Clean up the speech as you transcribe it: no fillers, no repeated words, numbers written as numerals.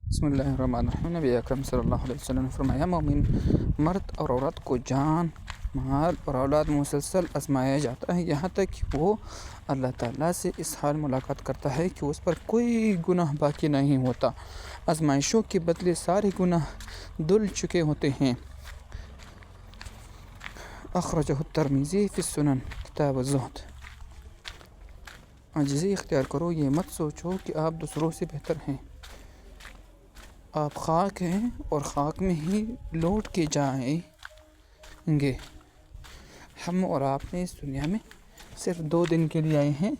بسم اللہ الرحمن الرحیم۔ نبی اکرم صلی اللہ علیہ وسلم نے فرمایا، مومن مرد اور عورت کو جان، مال اور اولاد مسلسل آزمایا جاتا ہے، یہاں تک کہ وہ اللہ تعالیٰ سے اس حال ملاقات کرتا ہے کہ اس پر کوئی گناہ باقی نہیں ہوتا۔ آزمائشوں کے بدلے سارے گناہ دھل چکے ہوتے ہیں۔ اخرجہ الترمذی فی السنن کتاب الزہد۔ عاجزی اختیار کرو، یہ مت سوچو کہ آپ دوسروں سے بہتر ہیں۔ آپ خاک ہیں اور خاک میں ہی لوٹ کے جائیں گے۔ ہم اور آپ نے اس دنیا میں صرف 2 دن کے لیے آئے ہیں۔